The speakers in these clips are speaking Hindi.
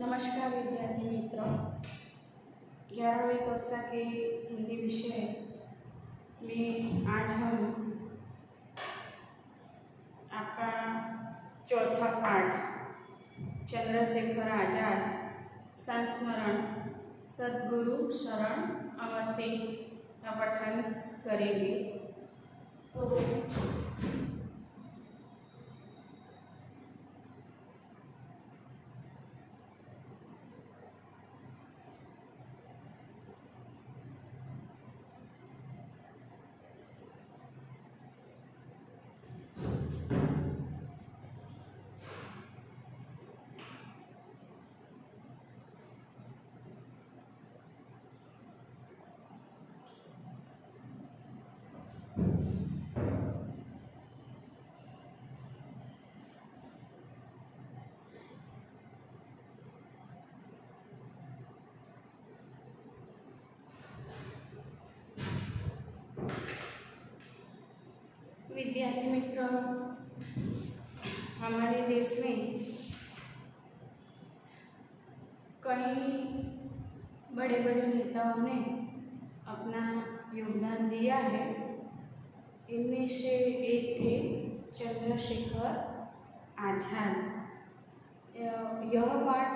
नमस्कार विद्यार्थी मित्रों, 11वीं कक्षा के हिंदी विषय में आज हम आपका चौथा पाठ चंद्रशेखर आजाद संस्मरण सद्गुरु शरण अवस्थी का पठन करेंगे। तो विद्यार्थी मित्र, हमारे देश में कई बड़े बड़े नेताओं ने अपना योगदान दिया है। इनमें से एक थे चंद्रशेखर आजाद। यह पाठ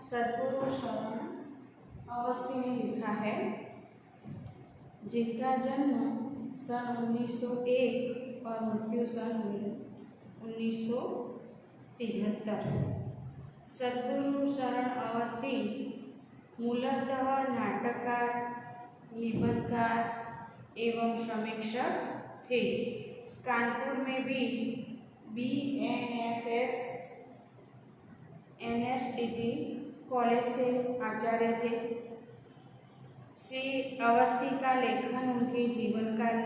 सद्गुरु शरण अवस्थी ने लिखा है, जिनका जन्म सन 1901 और मृत्यु सन 1973। सद्गुरु शरण अवस्थी मूलतः नाटककार, निबंधकार एवं समीक्षक थे। कानपुर में भी BNSS NSTT कॉलेज से आचार्य थे। श्री अवस्थी का लेखन उनके जीवन काल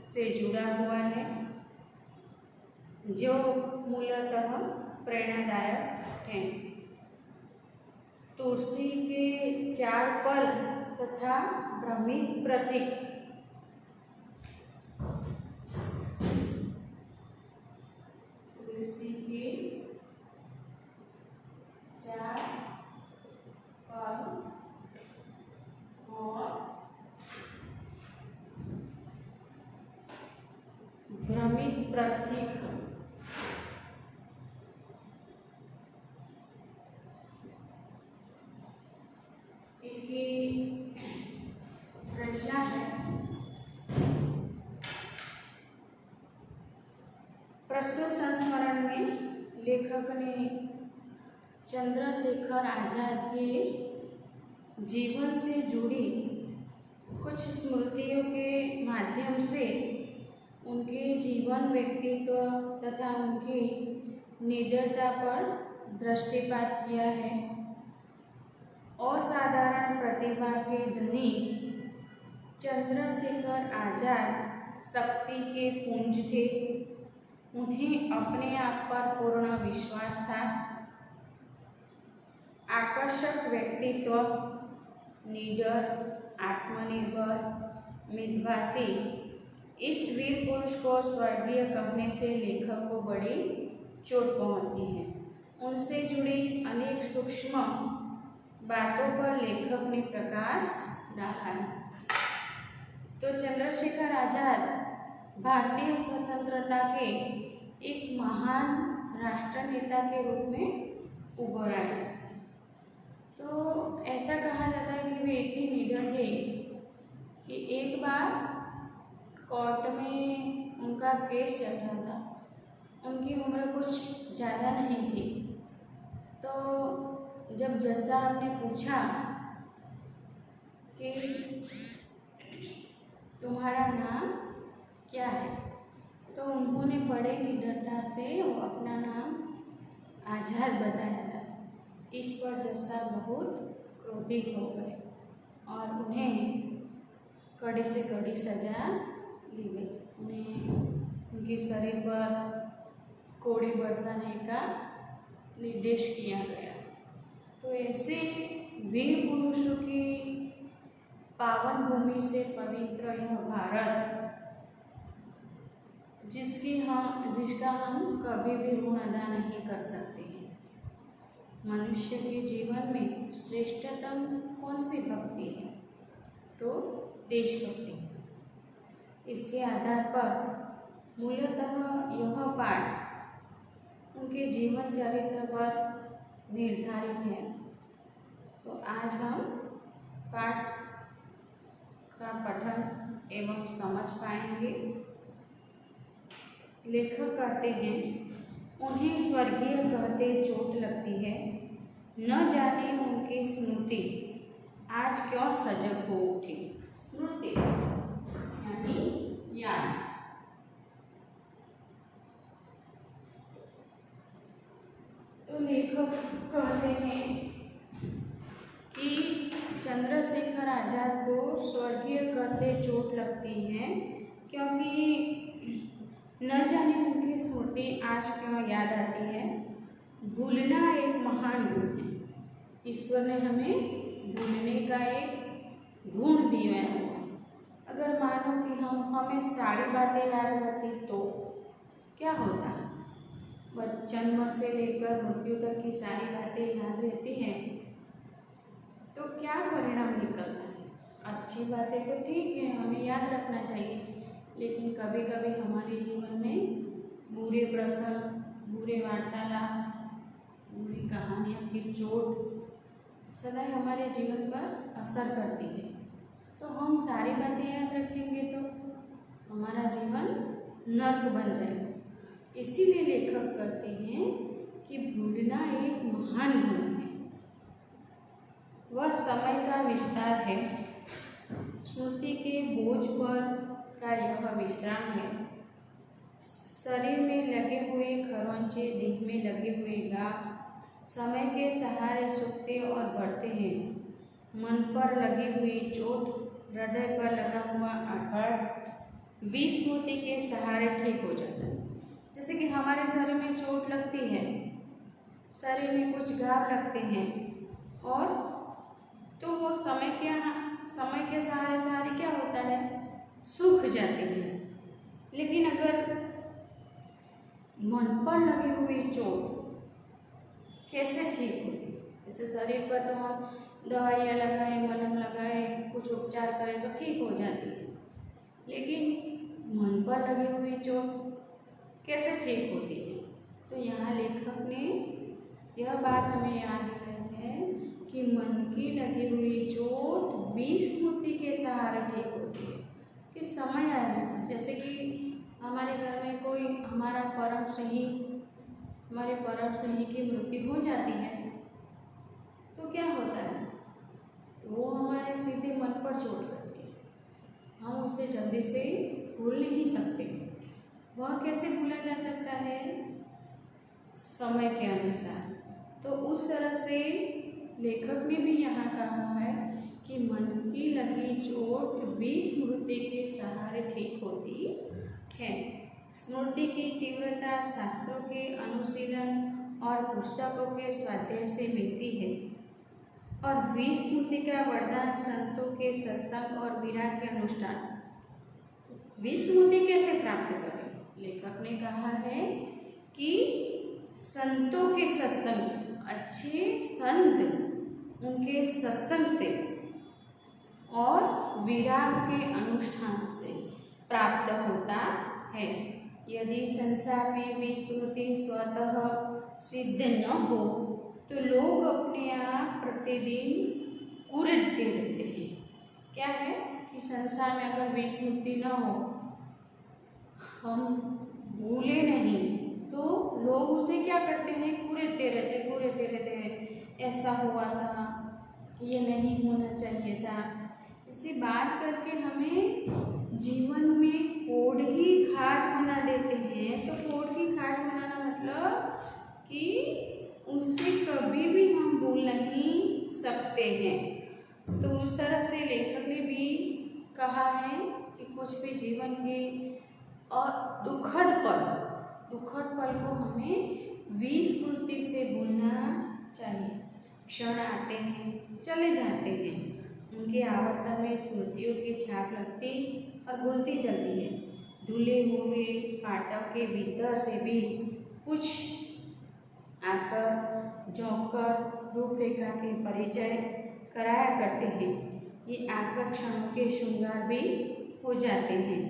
से जुड़ा हुआ है, जो मूलतः प्रेरणादायक है। तुलसी के 4 पल तथा भ्रमित प्रतीक तुलसी के 4 पल और भ्रमित प्रतीक इनकी रचना है। प्रस्तुत संस्मरण में लेखक ने चंद्रशेखर आजाद के जीवन से जुड़ी कुछ स्मृतियों के माध्यम से उनके जीवन, व्यक्तित्व तथा उनकी निडरता पर दृष्टिपात किया है। असाधारण प्रतिभा के धनी चंद्रशेखर आजाद शक्ति के पुंज थे। उन्हें अपने आप पर पूर्ण विश्वास था। आकर्षक व्यक्तित्व, निडर, आत्मनिर्भर, मितभाषी, इस वीर पुरुष को स्वर्गीय कहने से लेखक को बड़ी चोट पहुंचती है। उनसे जुड़ी अनेक सूक्ष्म बातों पर लेखक ने प्रकाश डाला है। तो चंद्रशेखर आजाद भारतीय स्वतंत्रता के एक महान राष्ट्र नेता के रूप में उभर आए। तो ऐसा कहा जाता है कि वे इतने निडर थे कि एक बार कोर्ट में उनका केस चल रहा था। उनकी उम्र कुछ ज़्यादा नहीं थी। तो जब जज साहब ने पूछा कि तुम्हारा नाम क्या है, तो उन्होंने बड़े निडरता से अपना नाम आजाद बताया था। इस पर जज साहब बहुत क्रोधित हो गए और उन्हें कड़ी से कड़ी सजा दी गई। उन्हें उनके शरीर पर कोड़े बरसाने का निर्देश किया गया। तो ऐसे वीर पुरुषों की पावन भूमि से पवित्र यह भारत, जिसका हम कभी भी ऋण अदा नहीं कर सकते हैं। मनुष्य के जीवन में श्रेष्ठतम कौन सी भक्ति है? तो देशभक्ति। इसके आधार पर मूलतः यह पाठ उनके जीवन चरित्र पर निर्धारित है। तो आज हम पाठ का पठन एवं समझ पाएंगे। लेखक कहते हैं, उन्हें स्वर्गीय कहते चोट लगती है, न जाने उनकी स्मृति आज क्यों सजग हो उठी। स्मृति यानी याद। तो लेखक कहते हैं कि चंद्रशेखर आजाद को स्वर्गीय कहते चोट लगती है, क्योंकि न जाने उनकी स्मृति आज क्यों याद आती है। भूलना एक महान गुण है। ईश्वर ने हमें भूलने का एक गुण दिया है। अगर मानो कि हमें सारी बातें याद रहती तो क्या होता? जन्म से लेकर मृत्यु तक की सारी बातें याद रहती हैं तो क्या परिणाम निकलता है? अच्छी बातें तो ठीक है, हमें याद रखना चाहिए, लेकिन कभी कभी हमारे जीवन में बुरे प्रसंग, बुरे वार्तालाप, बुरी कहानियों की चोट सदा हमारे जीवन पर असर करती है। तो हम सारी बातें याद रखेंगे तो हमारा जीवन नर्क बन जाएगा। इसीलिए लेखक कहते हैं कि भूलना एक महान गुण है, वह समय का विस्तार है। स्मृति के बोझ पर का यह विश्राम है। शरीर में लगे हुए खरोंचे, देह में लगे हुए घाव समय के सहारे सूखते और बढ़ते हैं। मन पर लगी हुई चोट, हृदय पर लगा हुआ आघात विस्मृति के सहारे ठीक हो जाता है। जैसे कि हमारे शरीर में चोट लगती है, शरीर में कुछ घाव लगते हैं, और तो वो समय के सहारे क्या होता है? सूख जाते हैं। लेकिन अगर मन पर लगी हुई चोट कैसे ठीक होगी? जैसे शरीर पर तो हम दवाइयाँ लगाएं, मलहम लगाएं, कुछ उपचार करें तो ठीक हो जाती है, लेकिन मन पर लगी हुई चोट कैसे ठीक होती है? तो यहाँ लेखक ने यह बात हमें याद दिलाई है कि मन की लगी हुई चोट विस्मृति के सहारे ठीक होती है। कि समय आया, जैसे कि हमारे घर में कोई हमारे परम स्नेही की मृत्यु हो जाती है तो क्या होता है? वो हमारे सीधे मन पर चोट करती है, हम उसे जल्दी से भूल नहीं सकते। वह कैसे भूला जा सकता है? समय के अनुसार। तो उस तरह से लेखक ने भी यहाँ कहा है कि मन की लगी चोट विस्मृति के सहारे ठीक होती है। स्मृति की तीव्रता शास्त्रों के अनुशीलन और पुस्तकों के स्वाध्याय से मिलती है, और विस्मृति का वरदान संतों के सत्संग और विराग के अनुष्ठान। विस्मृति कैसे प्राप्त करें? लेखक ने कहा है कि संतों के सत्संग से, अच्छे संत उनके सत्संग से और विराग के अनुष्ठान से प्राप्त होता है। यदि संसार में विस्मृति स्वतः सिद्ध न हो तो लोग अपने आप प्रतिदिन कुरेदते रहते हैं। क्या है कि संसार में अगर विस्मृति न हो, हम भूले नहीं, तो लोग उसे क्या करते हैं? कुरेदते रहते हैं। ऐसा हुआ था, ये नहीं होना चाहिए था। इसी बात करके हमें जीवन में कोड़ की खाट बना देते हैं। तो कोड़ की खाट बनाना मतलब कि उससे कभी भी हम भूल नहीं सकते हैं। तो उस तरह से लेखक ने भी कहा है कि कुछ भी जीवन के और दुखद पल को हमें विस्मृति से भूलना चाहिए। क्षण आते हैं, चले जाते हैं, उनके आवर्तन में स्मृतियों की छाप लगती और घुलती चलती है। धुले हुए पाटव के भीतर से भी कुछ आकर झोंककर रूपरेखा के परिचय कराया करते हैं। ये आकर क्षणों के श्रृंगार भी हो जाते हैं,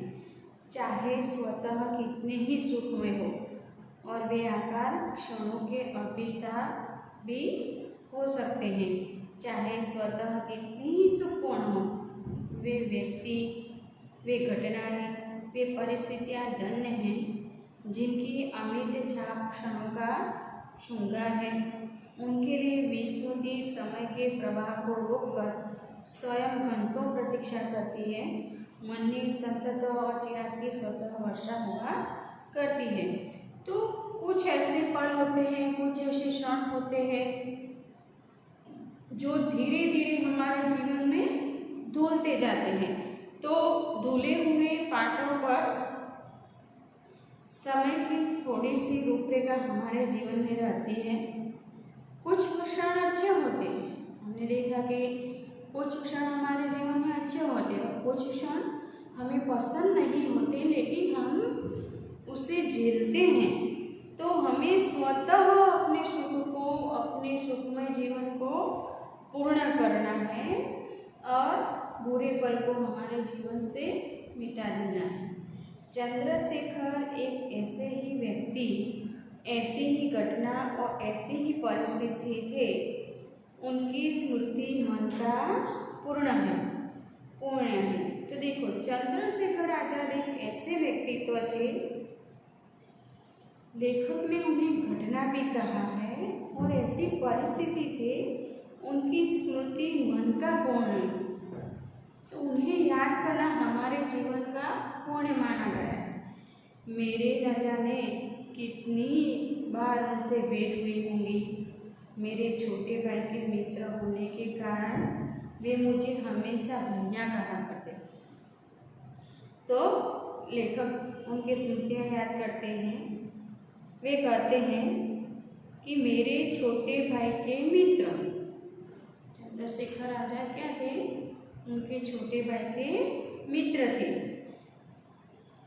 चाहे स्वतः कितने ही सुखमय हो, और वे आकार क्षणों के अभिशाप भी हो सकते हैं, चाहे स्वतः कितनी ही सुखपूर्ण हो। वे व्यक्ति, वे घटनाएं, वे परिस्थितियां धन्य हैं जिनकी अमिट छाप क्षणों का श्रृंगार है। उनके लिए विश्वदी समय के प्रवाह को रोककर स्वयं घंटों प्रतीक्षा करती है। मन में संतत और चिराग की स्वतः वर्षा हुआ करती है। तो कुछ ऐसे पल होते हैं, कुछ ऐसे क्षण होते हैं जो धीरे धीरे हमारे जीवन में धुलते जाते हैं। तो धुले हुए पाटों पर समय की थोड़ी सी रूपरेखा हमारे जीवन में रहती है। कुछ क्षण अच्छे होते हैं, हमने देखा कि कुछ क्षण हमारे जीवन में अच्छे होते हैं, कुछ क्षण हमें पसंद नहीं होते, लेकिन हम उसे झेलते हैं। तो हमें स्वतः अपने सुख को, अपने सुखमय जीवन को पूर्ण करना है और बुरे पल को हमारे जीवन से मिटा देना है। चंद्रशेखर एक ऐसे ही व्यक्ति, ऐसी ही घटना और ऐसी ही परिस्थिति थे। उनकी स्मृति मन का पूर्ण है। तो देखो, चंद्रशेखर आजाद एक ऐसे व्यक्तित्व थे, लेखक ने उन्हें घटना भी कहा है, और ऐसी परिस्थिति थे, उनकी स्मृति मन का पूर्ण है। तो उन्हें याद करना हमारे जीवन का पुण्य माना गया है। मेरे न जाने कितनी बार उनसे भेंट हुई होंगी। मेरे छोटे भाई के मित्र होने के कारण वे मुझे हमेशा भैया कहा करते। तो लेखक उनकी स्मृतियाँ याद करते हैं। वे कहते हैं कि मेरे छोटे भाई के मित्र, चंद्रशेखर आजाद क्या थे? उनके छोटे भाई के मित्र थे।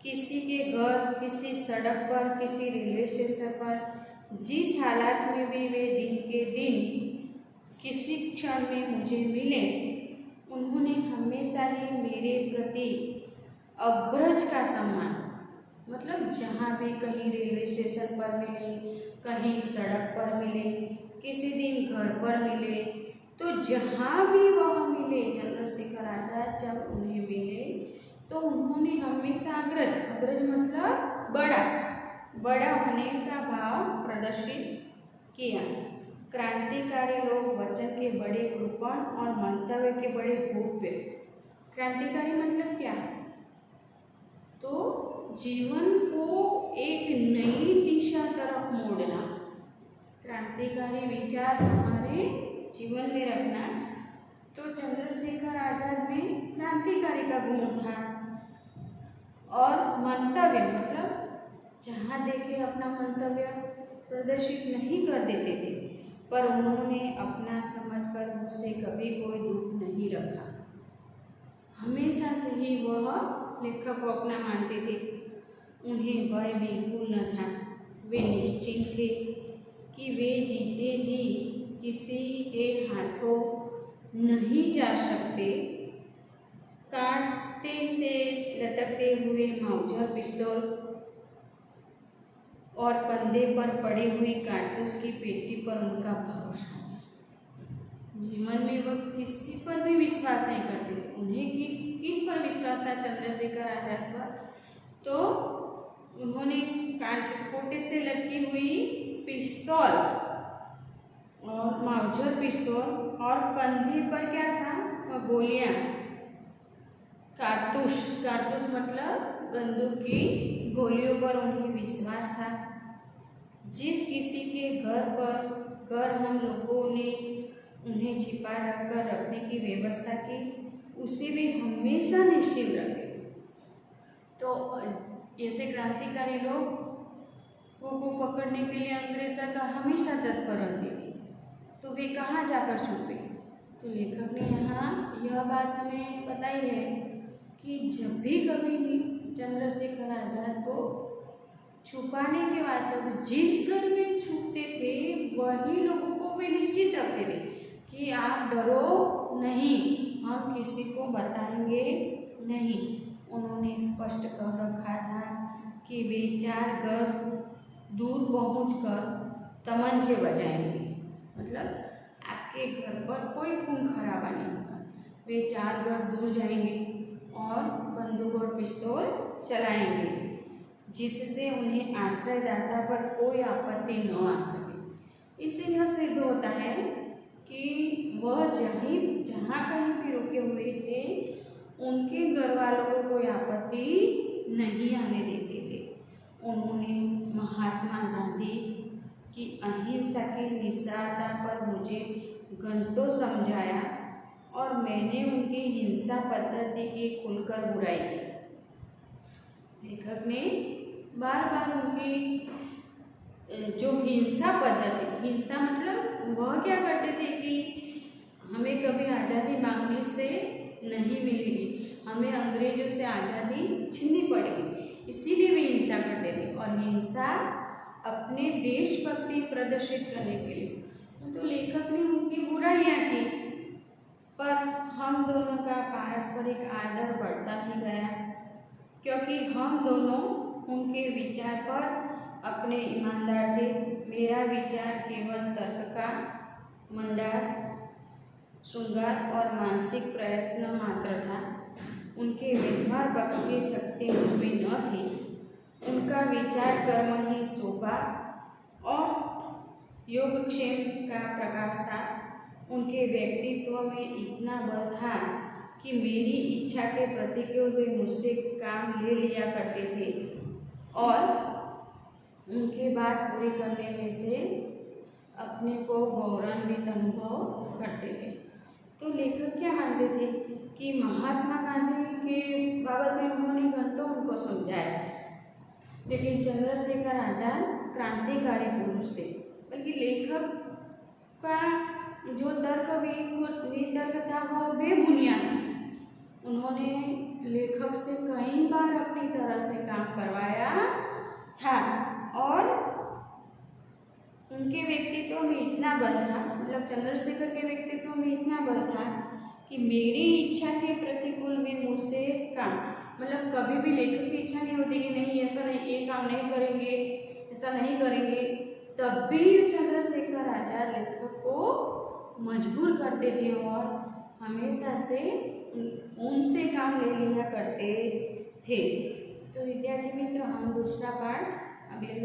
किसी के घर, किसी सड़क पर, किसी रेलवे स्टेशन पर, जिस हालात में भी वे दिन के दिन किसी क्षण में मुझे मिले, उन्होंने हमेशा ही मेरे प्रति अग्रज का सम्मान, मतलब जहाँ भी कहीं रेलवे स्टेशन पर मिले, कहीं सड़क पर मिले, किसी दिन घर पर मिले, तो जहाँ भी वह मिले, चंद्रशेखर आजाद जब उन्हें मिले तो उन्होंने हमेशा अग्रज मतलब बड़ा होने का भाव प्रदर्शित किया। क्रांतिकारी लोग वचन के बड़े कृपण और मंतव्य के बड़े भव्य। क्रांतिकारी मतलब क्या? तो जीवन को एक नई दिशा तरफ मोड़ना, क्रांतिकारी विचार हमारे जीवन में रखना। तो चंद्रशेखर आजाद में क्रांतिकारी का गुण था। और मंतव्य मतलब जहाँ देखे अपना मंतव्य प्रदर्शित नहीं कर देते थे, पर उन्होंने अपना समझकर मुझसे कभी कोई दुख नहीं रखा। हमेशा से ही वह लेखक को अपना मानते थे। उन्हें भय बिल्कुल न था। वे निश्चिंत थे कि वे जीते जी किसी के हाथों नहीं जा सकते। कांटे से लटकते हुए माउजर पिस्तौल और कंधे पर पड़ी हुई कारतूस की पेटी पर उनका भरोसा था। जीवन में वह किसी पर भी विश्वास नहीं करते थे। उन्हें किन पर विश्वास था? चंद्रशेखर आजाद पर। तो उन्होंने कांटे से लटकी हुई पिस्तौल और माउजर पिस्तौल और कंधे पर क्या था? वह गोलियां, कारतूस मतलब बंदूक की गोलियों पर उन्हें विश्वास था। जिस किसी के घर हम लोगों ने उन्हें छिपा रखकर रखने की व्यवस्था की, उसे भी हमेशा निश्चित रखे। तो ऐसे क्रांतिकारी लोग को पकड़ने के लिए अंग्रेज सरकार हमेशा तत्पर रहती थी। तो वे कहाँ जाकर छुपे? तो लेखक ने यहाँ यह बात हमें बताई है कि जब भी कभी चंद्रशेखर आजाद को छुपाने की बात है तो जिस घर में छुपते थे वही लोगों को वे निश्चित रखते थे कि आप डरो नहीं, हम किसी को बताएंगे नहीं। उन्होंने स्पष्ट कह रखा था कि वे 4 घर दूर पहुंचकर तमंचे बजाएंगे, मतलब आपके घर पर कोई खून खराबा नहीं होगा। वे 4 घर दूर जाएंगे और बंदूक और पिस्तौल चलाएंगे, जिससे उन्हें आश्रयदाता पर कोई आपत्ति न आ सके। इससे यह सिद्ध होता है कि वह जहाँ कहीं भी रुके हुए थे उनके घर वालों को कोई आपत्ति नहीं आने देते थे। उन्होंने महात्मा गांधी की अहिंसा की निस्सारता पर मुझे घंटों समझाया और मैंने उनकी हिंसा पद्धति की खुलकर बुराई की। लेखक ने बार बार उनकी जो हिंसा पद्धति, हिंसा मतलब वह क्या करते थे कि हमें कभी आज़ादी मांगने से नहीं मिलेगी, हमें अंग्रेजों से आज़ादी छीननी पड़ेगी, इसीलिए वे हिंसा करते थे और हिंसा अपने देशभक्ति प्रदर्शित करने के लिए। तो लेखक ने उनकी बुराइयाँ की, पर हम दोनों का पारस्परिक आदर बढ़ता ही गया, क्योंकि हम दोनों उनके विचार पर अपने ईमानदार थे। मेरा विचार केवल तर्क का मंडार श्रृंगार और मानसिक प्रयत्न मात्र था। उनके व्यवहार पक्ष की शक्ति मुझमें न थी। उनका विचार कर्म ही शोभा और योगक्षेम का प्रकाश था। उनके व्यक्तित्व में इतना बल था कि मेरी इच्छा के प्रतिकूल वे मुझसे काम ले लिया करते थे और उनके बात पूरी करने में से अपने को गौरवान्वित अनुभव करते थे। तो लेखक क्या मानते थे कि महात्मा गांधी के बाबत में उन्होंने घंटों उनको समझाया, लेकिन चंद्रशेखर आजाद क्रांतिकारी पुरुष थे। बल्कि लेखक का जो वितर्क था वह बेबुनियाद था। उन्होंने लेखक से कई बार अपनी तरह से काम करवाया था और उनके व्यक्तित्व में इतना बल था, मतलब चंद्रशेखर के व्यक्तित्व में इतना बल था कि मेरी इच्छा के प्रतिकूल भी मुझसे काम, मतलब कभी भी लेखक की इच्छा नहीं होती कि नहीं ऐसा नहीं, ये काम नहीं करेंगे, ऐसा नहीं करेंगे, तब भी चंद्रशेखर आजाद लेखक को मजबूर करते थे और हमेशा से उनसे काम ले लिया करते थे। तो विद्यार्थी मित्र, हम दूसरा पाठ अगले